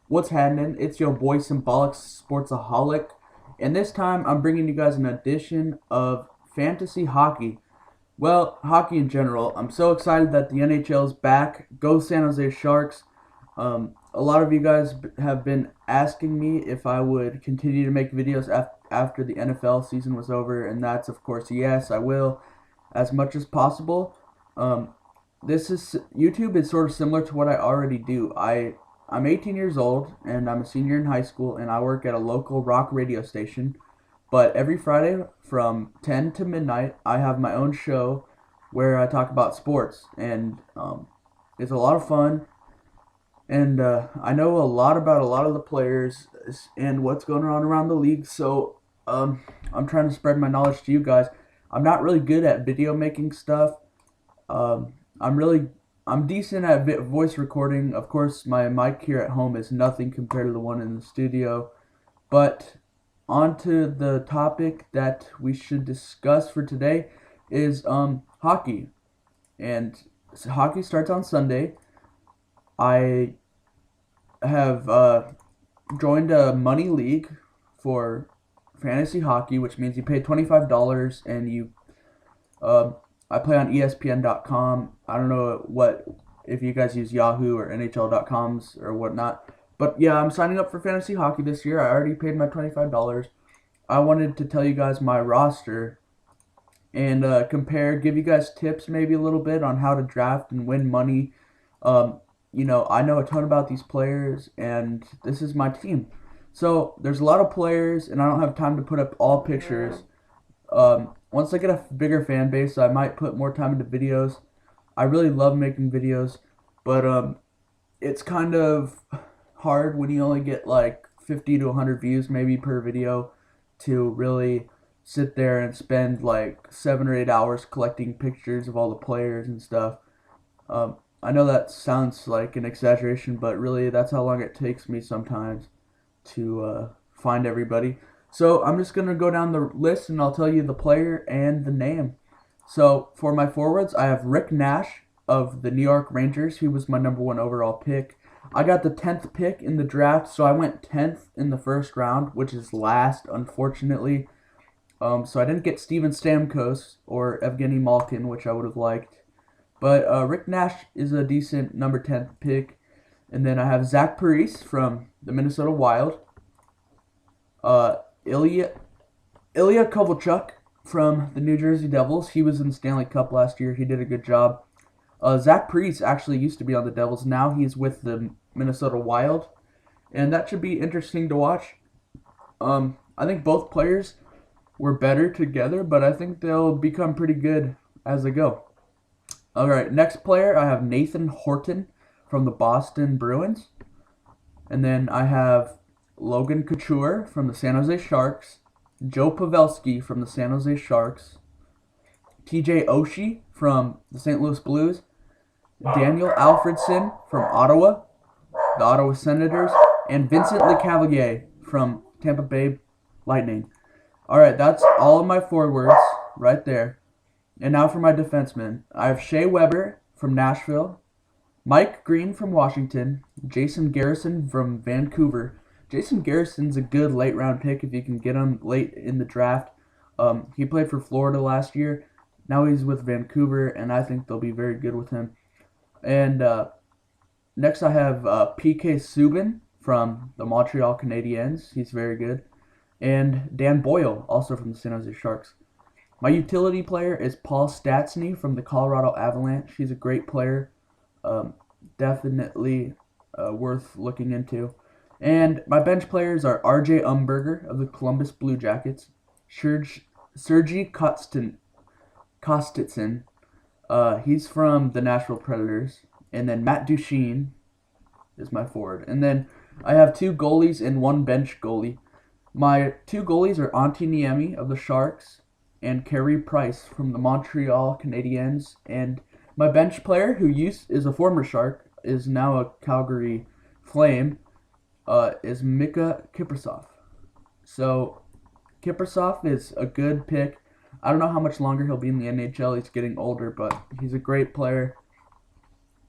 What's happening? It's your boy Symbolic Sportsaholic, and this time I'm bringing you guys an edition of fantasy hockey. Well, hockey in general. I'm so excited that the NHL is back. Go San Jose Sharks. A lot of you guys have been asking me if I would continue to make videos after the NFL season was over, and that's of course yes, I will, as much as possible. Um, this is YouTube is sort of similar to what I already do. I'm 18 years old and I'm a senior in high school and I work at a local rock radio station. But every Friday from 10 to midnight, I have my own show where I talk about sports, and it's a lot of fun. And I know a lot about a lot of the players and what's going on around the league. So I'm trying to spread my knowledge to you guys. I'm not really good at video making stuff. Um, I'm really I'm decent at voice recording. Of course, my mic here at home is nothing compared to the one in the studio. But on to the topic that we should discuss for today is hockey. And hockey starts on Sunday. I have joined a money league for fantasy hockey, which means you pay $25 and you I play on ESPN.com. I don't know what if you guys use Yahoo or NHL.coms or whatnot. But yeah, I'm signing up for fantasy hockey this year. I already paid my $25. I wanted to tell you guys my roster and give you guys tips maybe a little bit on how to draft and win money. I know a ton about these players, and this is my team. So there's a lot of players, and I don't have time to put up all pictures. Once I get a bigger fan base, I might put more time into videos. I really love making videos, but it's kind of hard when you only get like 50 to 100 views maybe per video to really sit there and spend like 7 or 8 hours collecting pictures of all the players and stuff. I know that sounds like an exaggeration, but really that's how long it takes me sometimes to find everybody. So I'm just going to go down the list and I'll tell you the player and the name. So for my forwards, I have Rick Nash of the New York Rangers. He was my number one overall pick. I got the 10th pick in the draft, so I went 10th in the first round, which is last, unfortunately. So I didn't get Steven Stamkos or Evgeny Malkin, which I would have liked. But Rick Nash is a decent number 10th pick. And then I have Zach Parise from the Minnesota Wild. Uh, Ilya Kovalchuk from the New Jersey Devils. He was in the Stanley Cup last year. He did a good job. Zach Parise actually used to be on the Devils. Now he's with the Minnesota Wild. And that should be interesting to watch. I think both players were better together, but I think they'll become pretty good as they go. All right, next player, I have Nathan Horton from the Boston Bruins. And then I have Logan Couture from the San Jose Sharks, Joe Pavelski from the San Jose Sharks, TJ Oshie from the St. Louis Blues, Daniel Alfredson from Ottawa, the Ottawa Senators, and Vincent Lecavalier from Tampa Bay Lightning. All right, that's all of my forwards right there. And now for my defensemen. I have Shea Weber from Nashville, Mike Green from Washington, Jason Garrison from Vancouver. Jason Garrison's a good late round pick if you can get him late in the draft. He played for Florida last year. Now he's with Vancouver, and I think they'll be very good with him. And next I have PK Subban from the Montreal Canadiens. He's very good. And Dan Boyle, also from the San Jose Sharks. My utility player is Paul Stastny from the Colorado Avalanche. He's a great player. Definitely worth looking into. And my bench players are R.J. Umberger of the Columbus Blue Jackets, Sergei Kostitsyn, he's from the Nashville Predators, and then Matt Duchene is my forward. And then I have two goalies and one bench goalie. My two goalies are Antti Niemi of the Sharks and Carey Price from the Montreal Canadiens. And my bench player, who is a former Shark, is now a Calgary Flame, is Mika Kiprasov. So Kiprasov is a good pick. I don't know how much longer he'll be in the NHL. He's getting older, but he's a great player.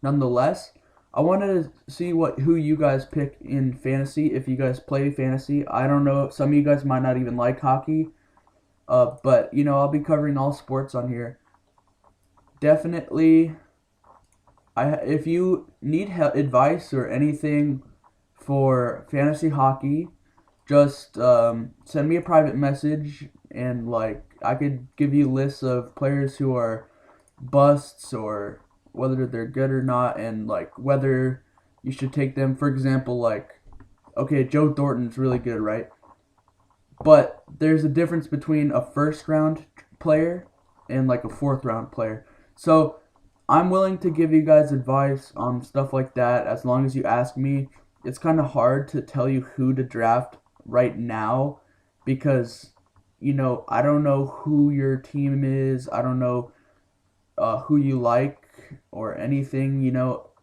Nonetheless, I wanted to see who you guys pick in fantasy, if you guys play fantasy. I don't know, some of you guys might not even like hockey, but I'll be covering all sports on here. Definitely, if you need advice or anything for fantasy hockey, just send me a private message, and I could give you lists of players who are busts, or whether they're good or not, and whether you should take them. For example, okay, Joe Thornton's really good, right? But there's a difference between a first round player and a fourth round player. So I'm willing to give you guys advice on stuff like that as long as you ask me. It's kind of hard to tell you who to draft right now because I don't know who your team is. I don't know who you like or anything.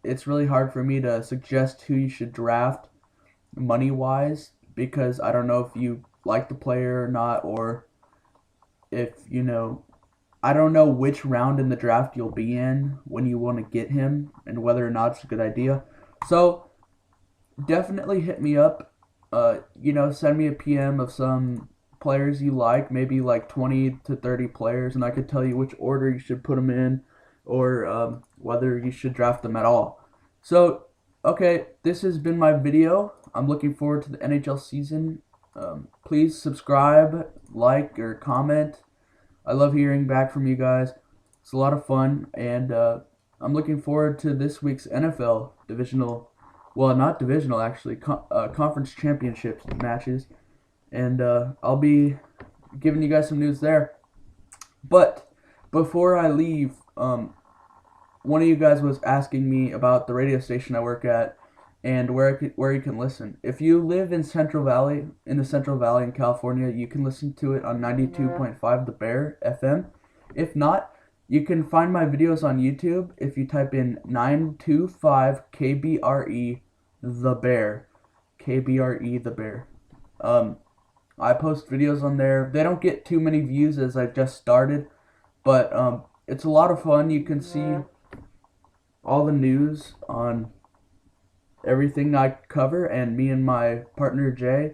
It's really hard for me to suggest who you should draft money wise because I don't know if you like the player or not, or if I don't know which round in the draft you'll be in when you want to get him and whether or not it's a good idea. So definitely hit me up. Send me a PM of some players you like, maybe 20 to 30 players, and I could tell you which order you should put them in, or whether you should draft them at all. So, okay, this has been my video. I'm looking forward to the NHL season. Please subscribe, like, or comment. I love hearing back from you guys. It's a lot of fun, and I'm looking forward to this week's NFL divisional, well, not divisional actually, conference championships matches, and I'll be giving you guys some news there. But before I leave, one of you guys was asking me about the radio station I work at and where you can listen. If you live in the Central Valley in California, you can listen to it on 92.5 The Bear FM. If not, you can find my videos on YouTube if you type in 925 KBRE The Bear. KBRE The Bear. I post videos on there. They don't get too many views as I just started, but it's a lot of fun. You can see all the news on everything I cover, and me and my partner Jay,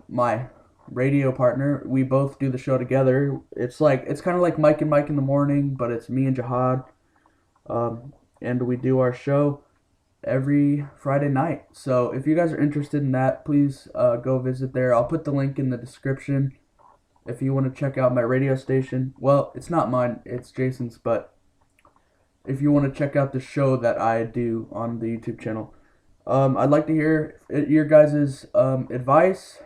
my radio partner, we both do the show together. It's kind of like Mike and Mike in the morning, but it's me and Jihad, and we do our show every Friday night. So if you guys are interested in that, please go visit there. I'll put the link in the description if you want to check out my radio station. Well, it's not mine, it's Jason's, but if you want to check out the show that I do on the YouTube channel. I'd like to hear your guys' advice